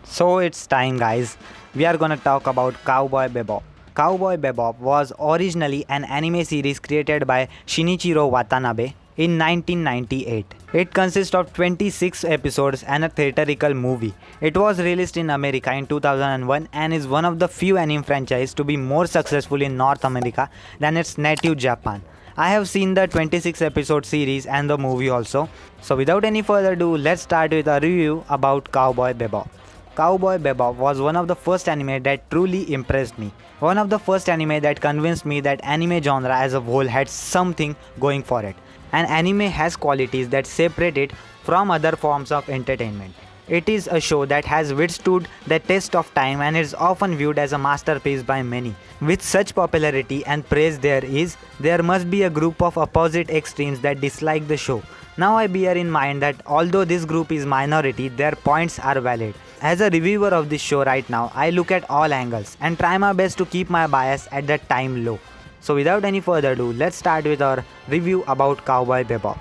So it's time, guys. We are gonna talk about Cowboy Bebop. Cowboy Bebop was originally an anime series created by Shinichiro Watanabe in 1998. It consists of 26 episodes and a theatrical movie. It was released in America in 2001 and is one of the few anime franchises to be more successful in North America than its native Japan. I have seen the 26 episode series and the movie also. So without any further ado, let's start with a review about Cowboy Bebop. Cowboy Bebop was one of the first anime that truly impressed me. One of the first anime that convinced me that anime genre as a whole had something going for it. An anime has qualities that separate it from other forms of entertainment. It is a show that has withstood the test of time and is often viewed as a masterpiece by many. With such popularity and praise there must be a group of opposite extremes that dislike the show. Now I bear in mind that although this group is minority, their points are valid. As a reviewer of this show right now, I look at all angles and try my best to keep my bias at that time low. So without any further ado, let's start with our review about Cowboy Bebop.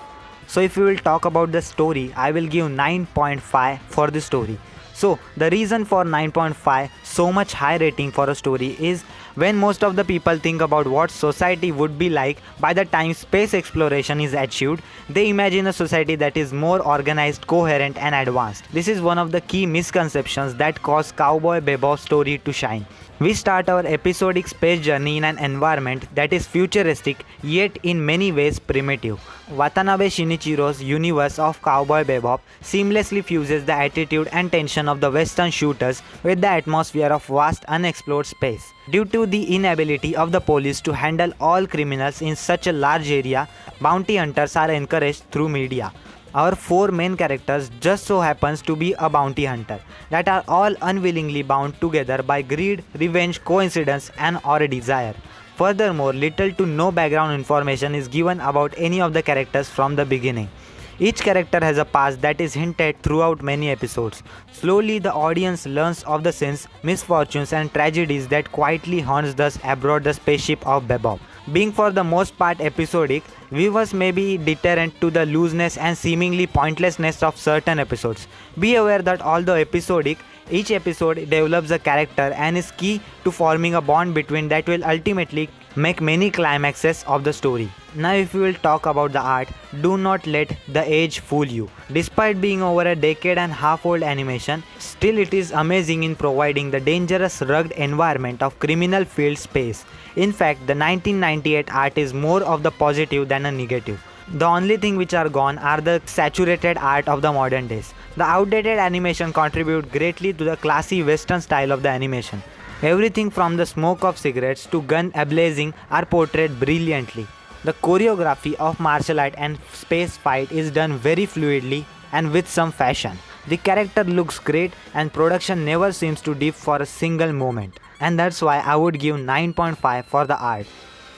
So if we will talk about the story, I will give 9.5 for the story. So the reason for 9.5 so much high rating for a story is when most of the people think about what society would be like by the time space exploration is achieved, they imagine a society that is more organized, coherent and advanced. This is one of the key misconceptions that cause Cowboy Bebop's story to shine. We start our episodic space journey in an environment that is futuristic yet in many ways primitive. Watanabe Shinichiro's universe of Cowboy Bebop seamlessly fuses the attitude and tension of the western shooters with the atmosphere of vast unexplored space. Due to the inability of the police to handle all criminals in such a large area, bounty hunters are encouraged through media. Our four main characters just so happens to be a bounty hunter that are all unwillingly bound together by greed, revenge, coincidence and or a desire. Furthermore, little to no background information is given about any of the characters from the beginning. Each character has a past that is hinted throughout many episodes. Slowly the audience learns of the sins, misfortunes and tragedies that quietly haunts thus aboard the spaceship of Bebop. Being for the most part episodic, viewers may be deterrent to the looseness and seemingly pointlessness of certain episodes. Be aware that although episodic, each episode develops a character and is key to forming a bond between that will ultimately make many climaxes of the story. Now if we will talk about the art, do not let the age fool you. Despite being over a decade and half old animation, still it is amazing in providing the dangerous rugged environment of criminal field space. In fact, the 1998 art is more of the positive than a negative. The only thing which are gone are the saturated art of the modern days. The outdated animation contribute greatly to the classy western style of the animation. Everything from the smoke of cigarettes to gun ablazing are portrayed brilliantly. The choreography of martial art and space fight is done very fluidly and with some fashion. The character looks great and production never seems to dip for a single moment. And that's why I would give 9.5 for the art.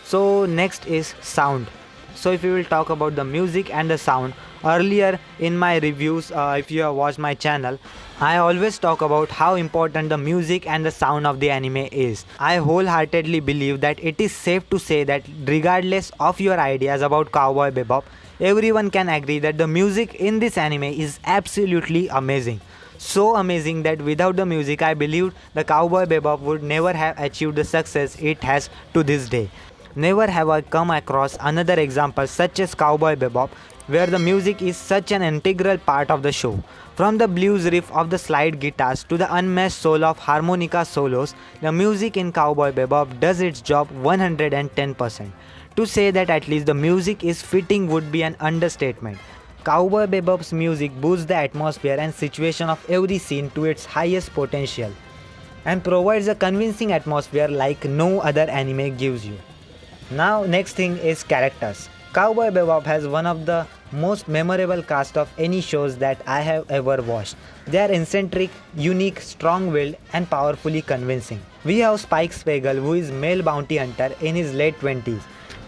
So next is sound. So if we will talk about the music and the sound, earlier in my reviews, if you have watched my channel, I always talk about how important the music and the sound of the anime is. I wholeheartedly believe that it is safe to say that regardless of your ideas about Cowboy Bebop, everyone can agree that the music in this anime is absolutely amazing. So amazing that without the music I believe the Cowboy Bebop would never have achieved the success it has to this day. Never have I come across another example such as Cowboy Bebop where the music is such an integral part of the show. From the blues riff of the slide guitars to the unmatched soul of harmonica solos, the music in Cowboy Bebop does its job 110%. To say that at least the music is fitting would be an understatement. Cowboy Bebop's music boosts the atmosphere and situation of every scene to its highest potential and provides a convincing atmosphere like no other anime gives you. Now next thing is characters. Cowboy Bebop has one of the most memorable cast of any shows that I have ever watched. They are eccentric, unique, strong-willed and powerfully convincing. We have Spike Spiegel, who is male bounty hunter in his late 20s,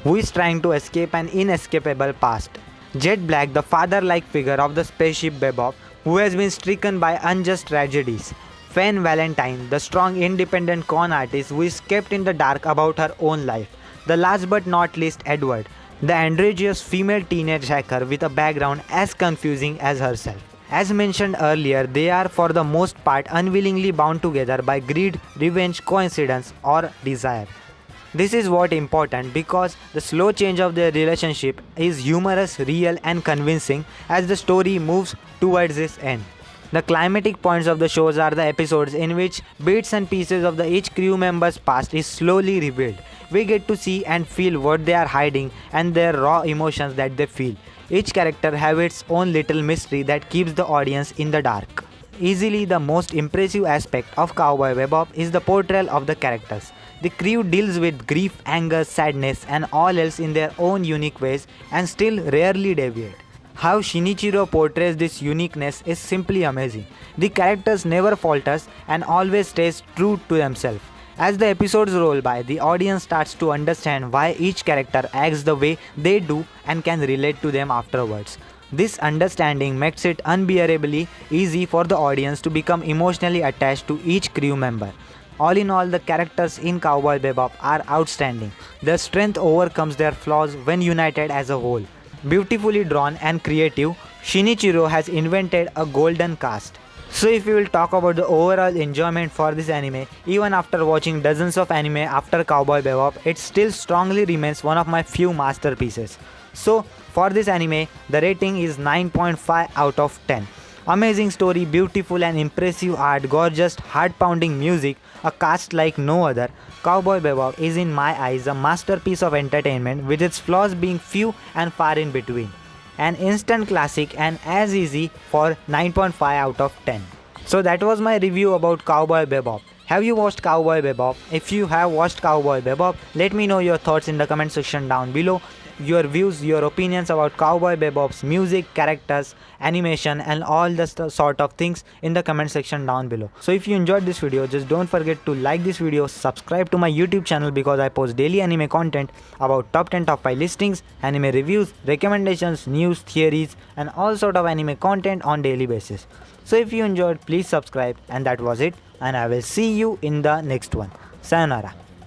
who is trying to escape an inescapable past. Jet Black, the father-like figure of the spaceship Bebop, who has been stricken by unjust tragedies. Faye Valentine, the strong independent con artist who is kept in the dark about her own life. The last but not least Edward, the androgynous female teenage hacker with a background as confusing as herself. As mentioned earlier, they are for the most part unwillingly bound together by greed, revenge, coincidence, or desire. This is what important because the slow change of their relationship is humorous, real, and convincing as the story moves towards its end. The climatic points of the shows are the episodes in which bits and pieces of each crew member's past is slowly revealed. We get to see and feel what they are hiding and their raw emotions that they feel. Each character has its own little mystery that keeps the audience in the dark. Easily the most impressive aspect of Cowboy Bebop is the portrayal of the characters. The crew deals with grief, anger, sadness, and all else in their own unique ways and still rarely deviate. How Shinichiro portrays this uniqueness is simply amazing. The characters never falters and always stays true to themselves. As the episodes roll by, the audience starts to understand why each character acts the way they do and can relate to them afterwards. This understanding makes it unbearably easy for the audience to become emotionally attached to each crew member. All in all, the characters in Cowboy Bebop are outstanding. Their strength overcomes their flaws when united as a whole. Beautifully drawn and creative, Shinichiro has invented a golden cast. So if we will talk about the overall enjoyment for this anime, even after watching dozens of anime after Cowboy Bebop, it still strongly remains one of my few masterpieces. So for this anime, the rating is 9.5 out of 10. Amazing story, beautiful and impressive art, gorgeous, heart-pounding music, a cast like no other. Cowboy Bebop is in my eyes a masterpiece of entertainment with its flaws being few and far in between. An instant classic and as easy for 9.5 out of 10. So that was my review about Cowboy Bebop. Have you watched Cowboy Bebop? If you have watched Cowboy Bebop, let me know your thoughts in the comment section down below. Your views, your opinions about Cowboy Bebop's music, characters, animation and all the sort of things in the comment section down below. So if you enjoyed this video, just don't forget to like this video, subscribe to my YouTube channel because I post daily anime content about top 10 top 5 listings, anime reviews, recommendations, news, theories and all sort of anime content on daily basis. So if you enjoyed, please subscribe, and that was it, and I will see you in the next one. Sayonara.